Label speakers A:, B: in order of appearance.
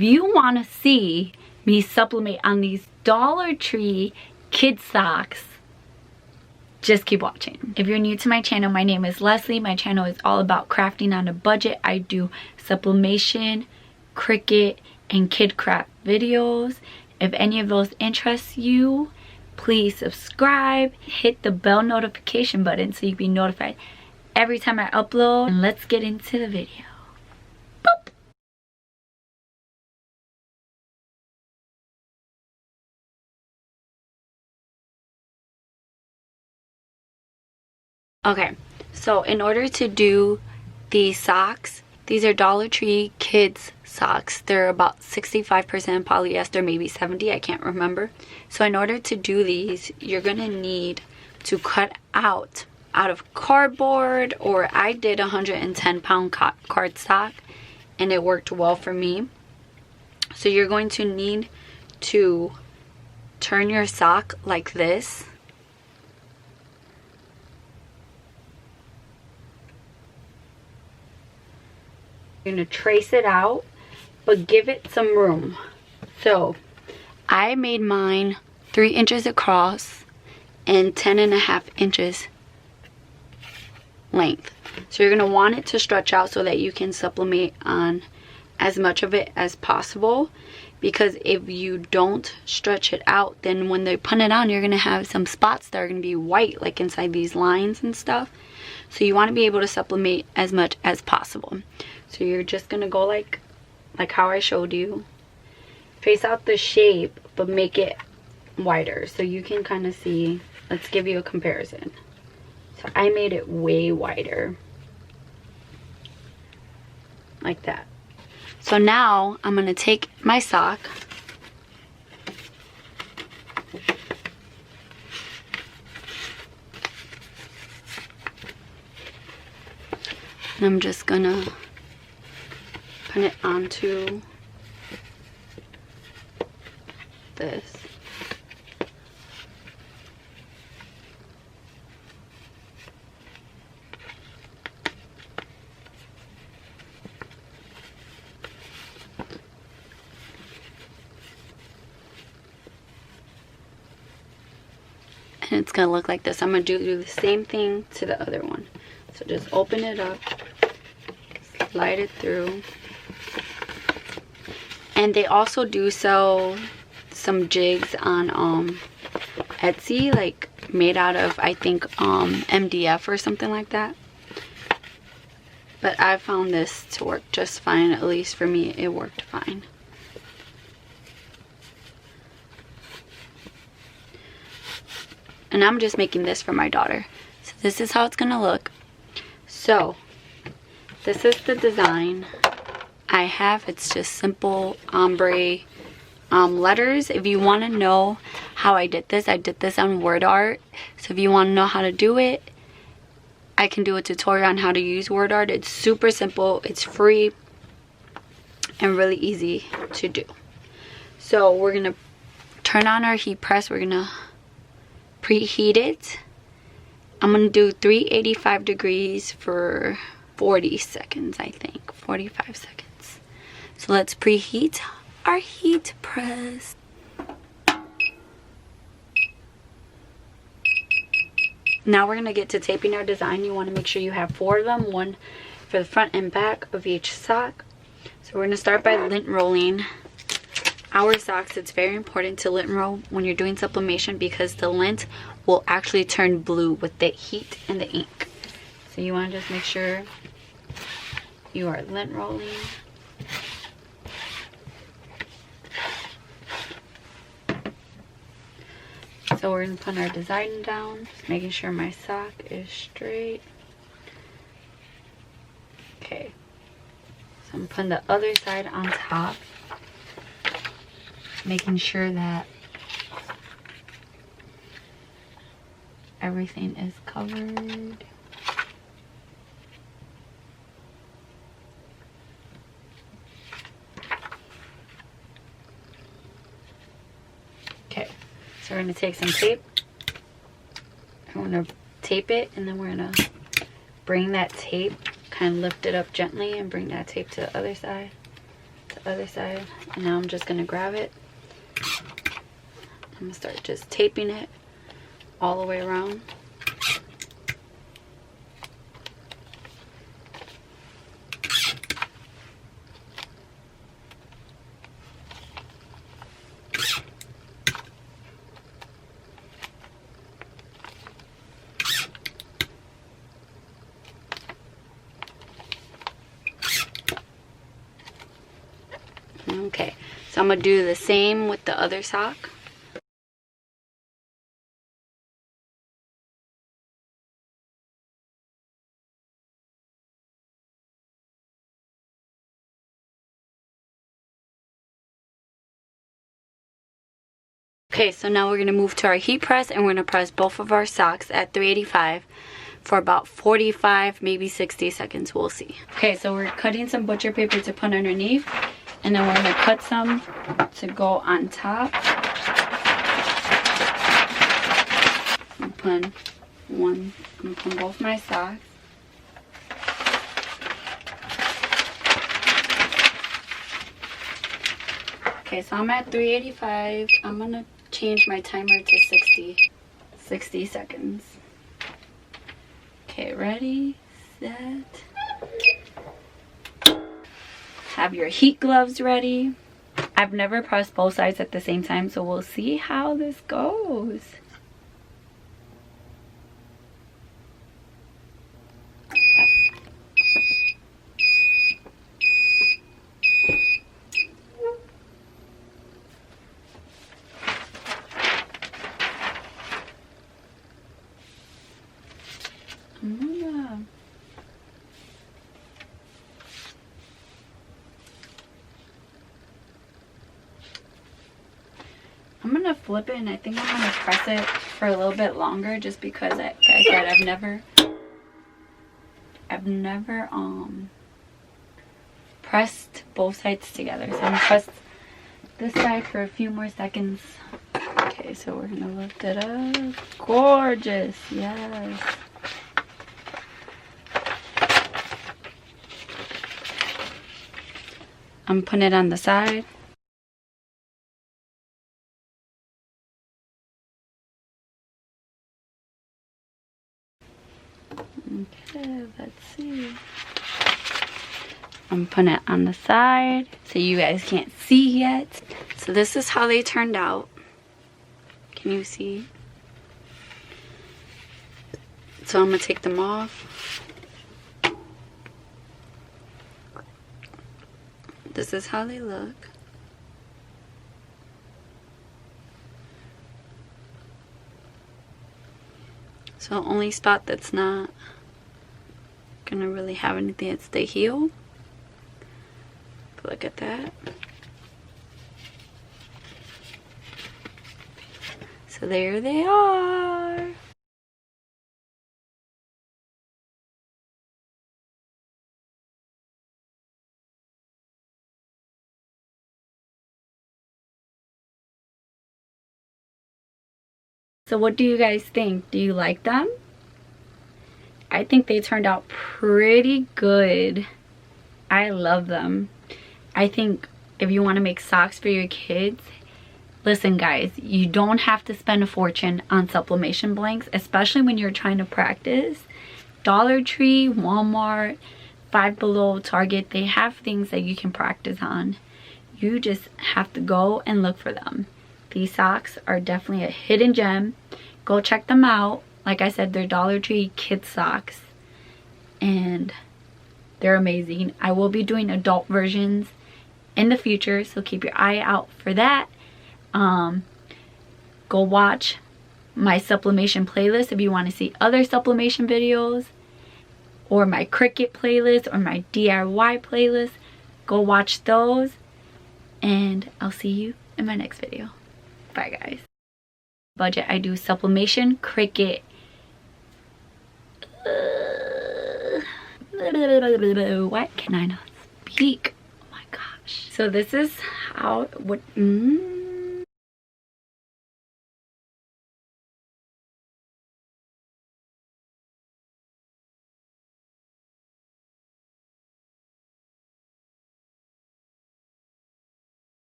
A: if you want to see me supplement on these Dollar Tree kid socks, just keep watching. If you're new to my channel, my name is Leslie. My channel is all about crafting on a budget. I do sublimation, Cricut, and kid craft videos. If any of those interest you, please subscribe, hit the bell notification button so you can be notified every time I upload. And let's get into the video. Boop. Okay, so in order to do these socks, these are Dollar Tree kids socks. They're about 65% polyester, maybe 70, I can't remember. So in order to do these, you're gonna need to cut out of cardboard, or I did 110-pound cardstock and it worked well for me. So you're going to need to turn your sock like this. You're gonna trace it out, but give it some room. So I made mine 3 inches across and 10.5 inches length. So you're gonna want it to stretch out so that you can sublimate on as much of it as possible, because if you don't stretch it out, then when they put it on, you're gonna have some spots that are gonna be white, like inside these lines and stuff. So you want to be able to sublimate as much as possible. So you're just gonna go like how I showed you. Trace out the shape, but make it wider so you can kind of see. Let's give you a comparison. So I made it way wider, like that. So now I'm gonna take my sock, and I'm just gonna put it onto this. And it's gonna look like this. I'm gonna do the same thing to the other one. So just open it up, slide it through. And they also do sell some jigs on Etsy, like made out of, I think, MDF or something like that. But I found this to work just fine. At least for me, it worked fine. And I'm just making this for my daughter. So this is how it's gonna look. So this is the design I have. It's just simple ombre letters. If you want to know how I did this on WordArt. So if you want to know how to do it, I can do a tutorial on how to use WordArt. It's super simple, it's free, and really easy to do. So we're gonna turn on our heat press. We're gonna preheat it. I'm gonna do 385 degrees for 40 seconds, I think, 45 seconds. So let's preheat our heat press. Now we're gonna get to taping our design. You wanna make sure you have 4 of them, 1 for the front and back of each sock. So we're gonna start by lint rolling our socks. It's very important to lint roll when you're doing sublimation, because the lint will actually turn blue with the heat and the ink. So you want to just make sure you are lint rolling. So we're going to put our design down, making sure my sock is straight. Okay, so I'm putting the other side on top, making sure that everything is covered. Okay, so we're going to take some tape. I'm going to tape it, and then we're going to bring that tape, kind of lift it up gently and bring that tape to the other side. So the other side. And now I'm just gonna grab it. I'm gonna start just taping it all the way around. Okay, so I'm gonna do the same with the other sock. Okay, so now we're gonna move to our heat press, and we're gonna press both of our socks at 385 for about 45, maybe 60 seconds, we'll see. Okay, so we're cutting some butcher paper to put underneath, and then we're gonna cut some to go on top. I'm putting both my socks. Okay, so I'm at 385. I'm gonna change my timer to 60 seconds. Okay, ready, set. Have your heat gloves ready. I've never pressed both sides at the same time, so we'll see how this goes. I'm gonna flip it, and I think I'm gonna press it for a little bit longer, just because like I said, I've never pressed both sides together. So I'm gonna press this side for a few more seconds. Okay, so we're gonna lift it up. Gorgeous, yes. I'm putting it on the side. Okay, let's see. I'm putting it on the side so you guys can't see yet. So this is how they turned out. Can you see? So I'm gonna take them off. This is how they look. So only spot that's not gonna really have anything, it's the heel. But look at that. So there they are. So what do you guys think? Do you like them? I think they turned out pretty good. I love them. I think if you want to make socks for your kids, listen guys, you don't have to spend a fortune on sublimation blanks, especially when you're trying to practice. Dollar Tree, Walmart, Five Below, Target, they have things that you can practice on. You just have to go and look for them. These socks are definitely a hidden gem. Go check them out. Like I said, they're Dollar Tree kid socks, and they're amazing. I will be doing adult versions in the future, so keep your eye out for that. Go watch my sublimation playlist if you want to see other sublimation videos, or my Cricut playlist, or my DIY playlist. Go watch those, and I'll see you in my next video. Bye guys. Budget, I do sublimation, Cricut, why can I not speak? Oh my gosh. So this is how,